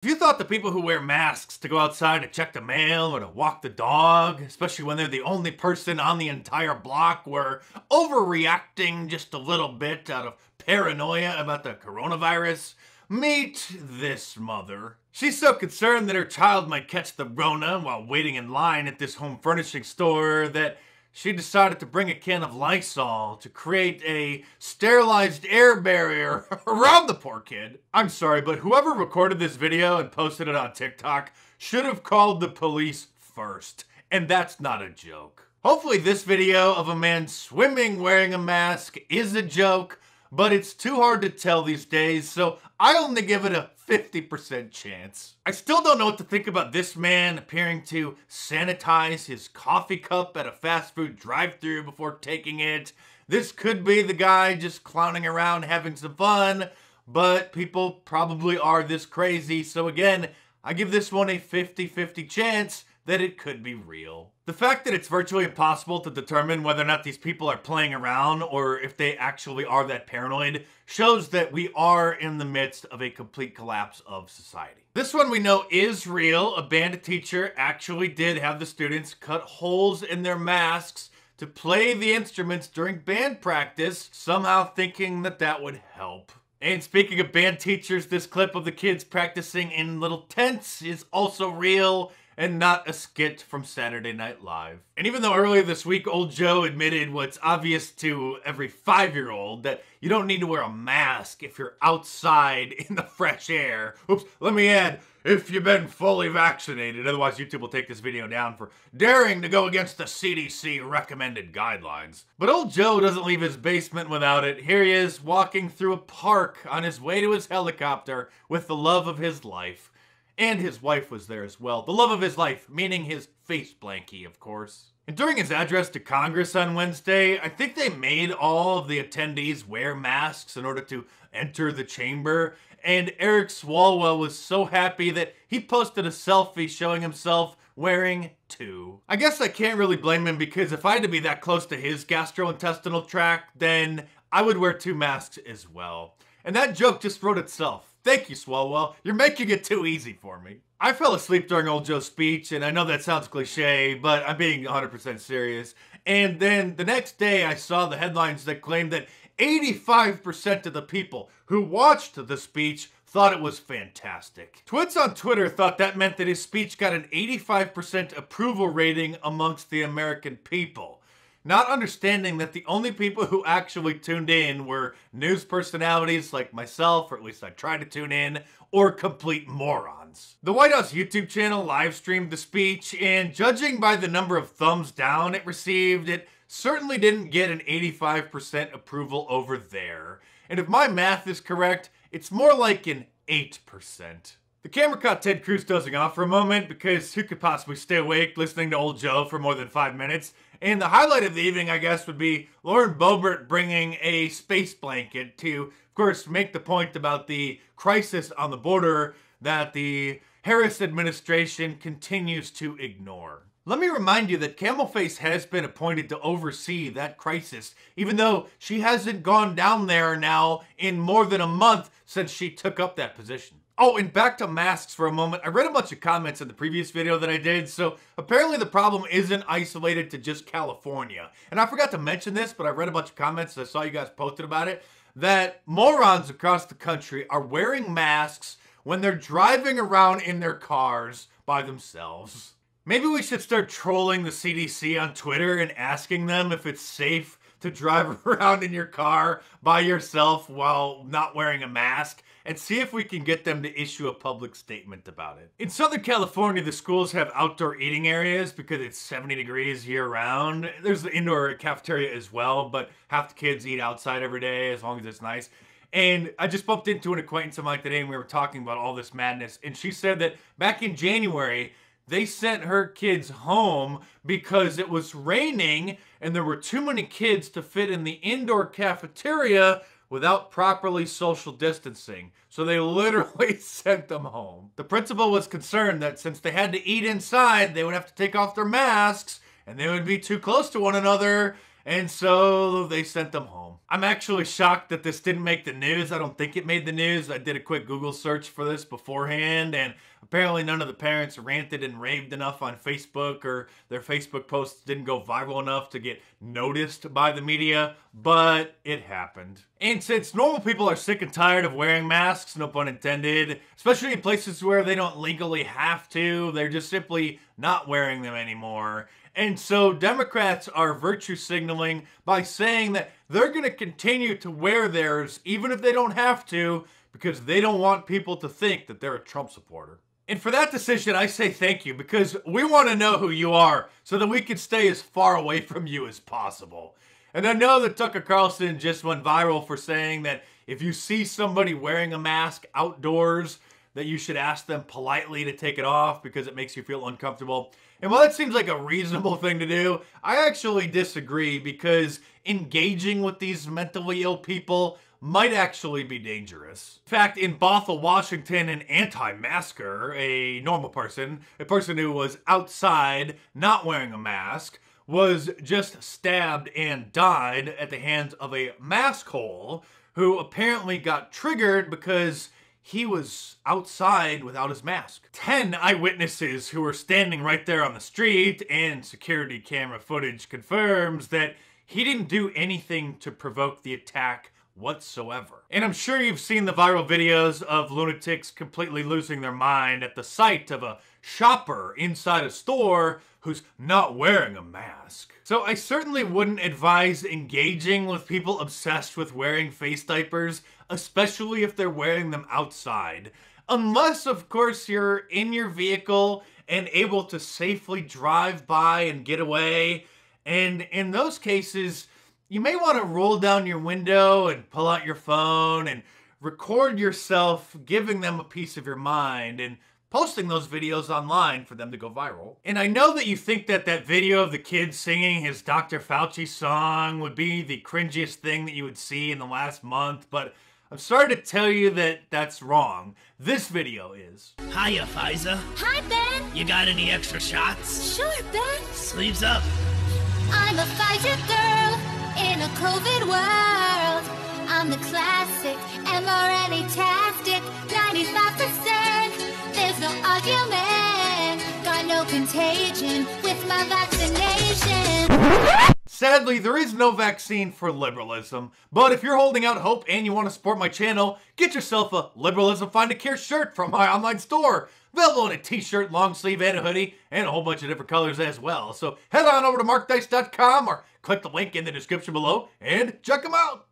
If you thought the people who wear masks to go outside to check the mail or to walk the dog, especially when they're the only person on the entire block, were overreacting just a little bit out of paranoia about the coronavirus, meet this mother. She's so concerned that her child might catch the Rona while waiting in line at this home furnishing store that she decided to bring a can of Lysol to create a sterilized air barrier around the poor kid. I'm sorry, but whoever recorded this video and posted it on TikTok should have called the police first. And that's not a joke. Hopefully this video of a man swimming wearing a mask is a joke, but it's too hard to tell these days, so I only give it a 50% chance. I still don't know what to think about this man appearing to sanitize his coffee cup at a fast food drive-thru before taking it. This could be the guy just clowning around having some fun, but people probably are this crazy, so again, I give this one a 50-50 chance that it could be real. The fact that it's virtually impossible to determine whether or not these people are playing around or if they actually are that paranoid shows that we are in the midst of a complete collapse of society. This one we know is real. A band teacher actually did have the students cut holes in their masks to play the instruments during band practice, somehow thinking that that would help. And speaking of band teachers, this clip of the kids practicing in little tents is also real and not a skit from Saturday Night Live. And even though earlier this week Old Joe admitted what's obvious to every 5-year-old, that you don't need to wear a mask if you're outside in the fresh air. Oops, let me add, if you've been fully vaccinated, otherwise YouTube will take this video down for daring to go against the CDC recommended guidelines. But Old Joe doesn't leave his basement without it. Here he is walking through a park on his way to his helicopter with the love of his life. And his wife was there as well. The love of his life, meaning his face blankie, of course. And during his address to Congress on Wednesday, I think they made all of the attendees wear masks in order to enter the chamber. And Eric Swalwell was so happy that he posted a selfie showing himself wearing two. I guess I can't really blame him, because if I had to be that close to his gastrointestinal tract, then I would wear 2 masks as well. And that joke just wrote itself. Thank you, Swalwell. You're making it too easy for me. I fell asleep during Old Joe's speech, and I know that sounds cliche, but I'm being 100% serious. And then the next day, I saw the headlines that claimed that 85% of the people who watched the speech thought it was fantastic. Twits on Twitter thought that meant that his speech got an 85% approval rating amongst the American people. Not understanding that the only people who actually tuned in were news personalities like myself, or at least I tried to tune in, or complete morons. The White House YouTube channel live streamed the speech, and judging by the number of thumbs down it received, it certainly didn't get an 85% approval over there. And if my math is correct, it's more like an 8%. The camera caught Ted Cruz dozing off for a moment, because who could possibly stay awake listening to Old Joe for more than 5 minutes? And the highlight of the evening, I guess, would be Lauren Boebert bringing a space blanket to, of course, make the point about the crisis on the border that the Harris administration continues to ignore. Let me remind you that Camelface has been appointed to oversee that crisis, even though she hasn't gone down there now in more than a month since she took up that position. Oh, and back to masks for a moment. I read a bunch of comments in the previous video that I did, so apparently the problem isn't isolated to just California. And I forgot to mention this, but I read a bunch of comments, I saw you guys posted about it, that morons across the country are wearing masks when they're driving around in their cars by themselves. Maybe we should start trolling the CDC on Twitter and asking them if it's safe to drive around in your car by yourself while not wearing a mask, and see if we can get them to issue a public statement about it. In Southern California, the schools have outdoor eating areas because it's 70 degrees year-round. There's the indoor cafeteria as well, but half the kids eat outside every day as long as it's nice. And I just bumped into an acquaintance of mine today, and we were talking about all this madness, and she said that back in January, they sent her kids home because it was raining and there were too many kids to fit in the indoor cafeteria without properly social distancing. So they literally sent them home. The principal was concerned that since they had to eat inside, they would have to take off their masks and they would be too close to one another. And so they sent them home. I'm actually shocked that this didn't make the news. I don't think it made the news. I did a quick Google search for this beforehand, and apparently none of the parents ranted and raved enough on Facebook, or their Facebook posts didn't go viral enough to get noticed by the media, but it happened. And since normal people are sick and tired of wearing masks, no pun intended, especially in places where they don't legally have to, they're just simply not wearing them anymore. And so Democrats are virtue signaling by saying that they're going to continue to wear theirs even if they don't have to, because they don't want people to think that they're a Trump supporter. And for that decision, I say thank you, because we want to know who you are so that we can stay as far away from you as possible. And I know that Tucker Carlson just went viral for saying that if you see somebody wearing a mask outdoors, that you should ask them politely to take it off because it makes you feel uncomfortable. And while that seems like a reasonable thing to do, I actually disagree, because engaging with these mentally ill people might actually be dangerous. In fact, in Bothell, Washington, an anti-masker, a normal person, a person who was outside not wearing a mask, was just stabbed and died at the hands of a mask hole who apparently got triggered because he was outside without his mask. 10 eyewitnesses who were standing right there on the street, and security camera footage confirms that he didn't do anything to provoke the attack whatsoever. And I'm sure you've seen the viral videos of lunatics completely losing their mind at the sight of a shopper inside a store who's not wearing a mask. So I certainly wouldn't advise engaging with people obsessed with wearing face diapers, especially if they're wearing them outside. Unless, of course, you're in your vehicle and able to safely drive by and get away. And in those cases, you may want to roll down your window and pull out your phone and record yourself giving them a piece of your mind and posting those videos online for them to go viral. And I know that you think that that video of the kid singing his Dr. Fauci song would be the cringiest thing that you would see in the last month, but I'm sorry to tell you that that's wrong. This video is. Hiya, Pfizer. Hi, Ben. You got any extra shots? Sure, Ben. Sleeves up. I'm a Pfizer girl in a COVID world. I'm the classic, mRNA-tastic, 95%. There's no argument. Got no contagion with my vaccination. Sadly, there is no vaccine for liberalism, but if you're holding out hope and you want to support my channel, get yourself a Liberalism Find a Cure shirt from my online store. Available in a t-shirt, long sleeve, and a hoodie, and a whole bunch of different colors as well. So head on over to markdice.com or click the link in the description below and check them out.